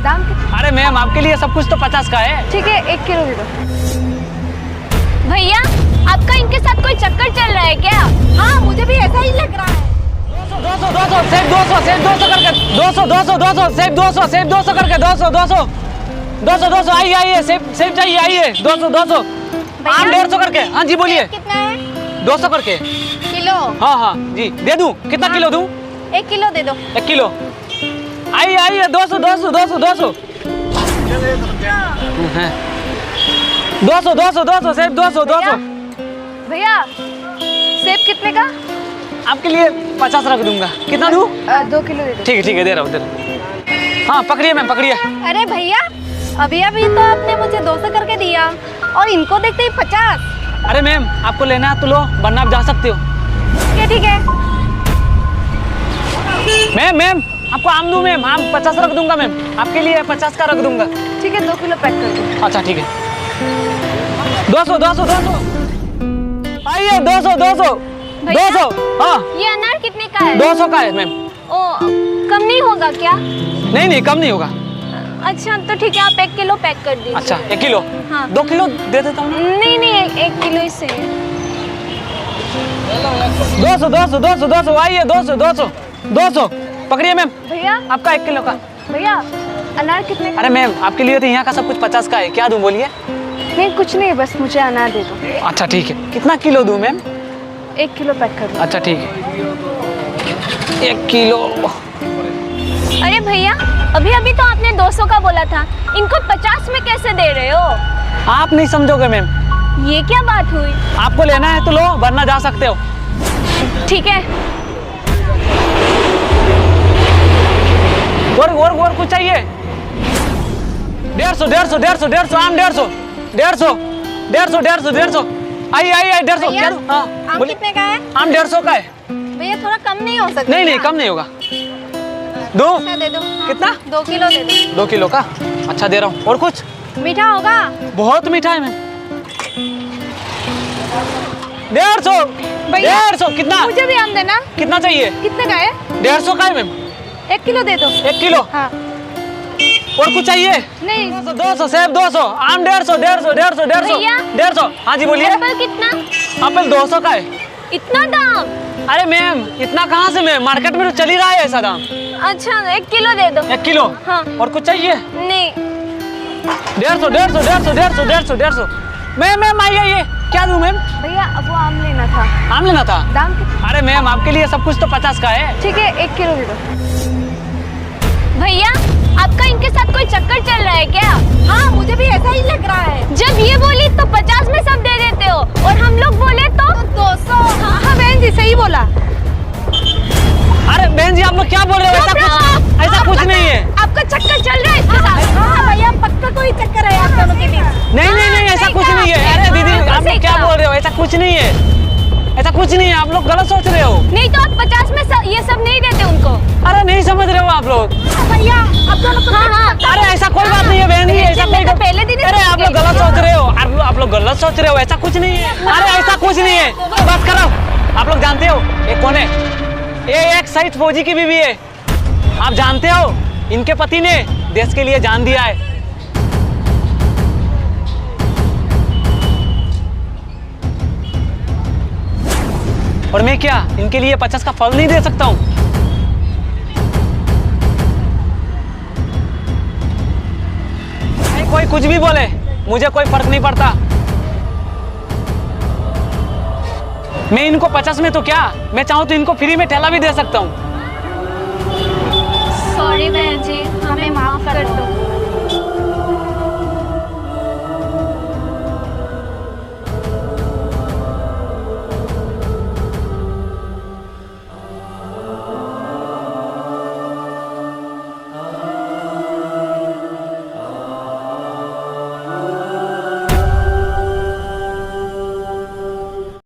दाम कितना? अरे मैम आपके लिए सब कुछ तो 50 का है। ठीक है 1 किलो दे दो। भैया आपका इनके साथ कोई चक्कर चल रहा है क्या? हाँ मुझे भी ऐसा ही लग रहा है। 200 200 सेब 200 सेब 200 करके 200 200 200 सेब 200 सेब 200 करके 200 200 200 200 आइए आइए सेब सेब चाहिए आइए 200 200 आम 150 करके। हाँ जी बोलिए। कितना है? 200 करके किलो? हाँ हाँ जी दे दूं। कितना किलो दूं? 1 किलो दे दो। 1 किलो आइए आइए 200 200 200 200 200 200 200 सेब 200 200 भैया सेब कितने का? आपके लिए 50 रख दूंगा। कितना दूं? 2 किलो दे दो। ठीक है दे रहा हूँ। हाँ पकड़िए मैम पकड़िए। अरे भैया अभी अभी तो आपने मुझे 200 करके दिया और इनको देखते ही 50। अरे मैम आपको लेना है तो लो वरना आप जा सकते हो। ठीक है। मैम आपको आम दूं मैम? आम 50 रख दूंगा मैम। आपके लिए 50 का रख दूंगा। ठीक है 2 किलो पैक कर दो। अच्छा ठीक है 200 200 200 आइए 200 200 200। हाँ ये अनार कितने का है? 200 का है मैम। ओ कम नहीं होगा क्या? नहीं कम नहीं होगा। अच्छा तो ठीक है आप 1 किलो पैक कर दीजिए। अच्छा 1 किलो? हाँ 2 किलो दे देता हूँ। नहीं 1 किलो ही सही है। 200 200 200 200 आइए 200 200 200 पकड़िए मैम। भैया आपका 1 किलो का। भैया अनार कितने का? अरे मैम आपके लिए तो यहाँ का सब कुछ 50 का है। क्या दूं बोलिए? नहीं कुछ नहीं बस मुझे अनार दे दो। अच्छा ठीक है। कितना किलो दूं मैम? 1 किलो पैक कर दो। अच्छा ठीक है 1 किलो। अरे भैया अभी तो आपने 200 का बोला था, इनको 50 में कैसे दे रहे हो? आप नहीं समझोगे मैम। ये क्या बात हुई? आपको लेना है तो लो वरना जा सकते हो। ठीक है। और कुछ चाहिए? 150 150 150 150 आम 150 150 150 150 150 आइए 150। भैया, क्या दूं? हाँ आम बोलिए। कितने का है? आम 150 का है। भैया थोड़ा कम नहीं हो सकता? नहीं कम नहीं होगा। दो अच्छा दे दो। कितना? 2 किलो दे दो। 2 किलो का। अच्छा दे रहा हूँ। और कुछ? मीठा होगा? बहुत मीठा है मैम। 150 भैया 150 कितना? मुझे भी आम देना। कितना चाहिए? कितने का है? 150 का है मैम। 1 किलो दे दो। 1 किलो। हाँ और कुछ चाहिए? नहीं 200 सेब 200 आम 150 150 150 150 भैया। 150। हाँ जी बोलिए। एप्पल कितना? एप्पल 200 का है। इतना दाम? अरे मैम इतना कहाँ से मैम? मार्केट में तो चल ही रहा है ऐसा दाम। अच्छा 1 किलो दे दो। 1 किलो। हाँ। और कुछ चाहिए? नहीं 150 150 150 150 150 150 मैम आइए क्या दूं मैम? भैया अब वो आम लेना था। आम लेना था? दाम कितना? अरे मैम आपके लिए सब कुछ तो 50 का है। ठीक है 1 किलो दे दो। भैया आपका इनके साथ कोई चक्कर चल रहा है क्या? हाँ मुझे भी ऐसा ही लग रहा है। जब ये बोली तो 50 में सब दे देते हो और हम लोग बोले तो 200। हाँ बहन जी सही बोला। अरे बहन जी आप लोग क्या बोल रहे हो? ऐसा कुछ नहीं है। आपका चक्कर चल रहा है इसके साथ? हाँ भैया पक्का कोई चक्कर है आप दोनों के बीच। नहीं ऐसा कुछ नहीं है। अरे दीदी आप लोग क्या बोल रहे हो? ऐसा कुछ नहीं है। ऐसा कुछ नहीं है। आप लोग गलत सोच रहे हो। नहीं तो आप 50 में ये सब नहीं देते उनको? अरे नहीं समझ रहे हो आप लोग। भैया आप दोनों को हाँ अरे ऐसा कोई बात नहीं है बहन जी। ऐसा कोई तो पहले दिन ही अरे आप लोग गलत सोच रहे हो। आप लोग गलत सोच रहे हो। ऐसा कुछ नहीं है। अरे ऐसा कुछ नहीं है। बस करो। आप लोग जानते हो ये कौन है? ये एक शहीद फौजी की बीवी है। आप जानते हो इनके पति ने देश के लिए जान दिया है। और मैं क्या इनके लिए 50 का फल नहीं दे सकता हूँ? कोई कुछ भी बोले मुझे कोई फर्क नहीं पड़ता। मैं इनको 50 में तो क्या, मैं चाहूँ तो इनको फ्री में ठेला भी दे सकता हूँ। सॉरी बहन जी, हमें माफ कर दो।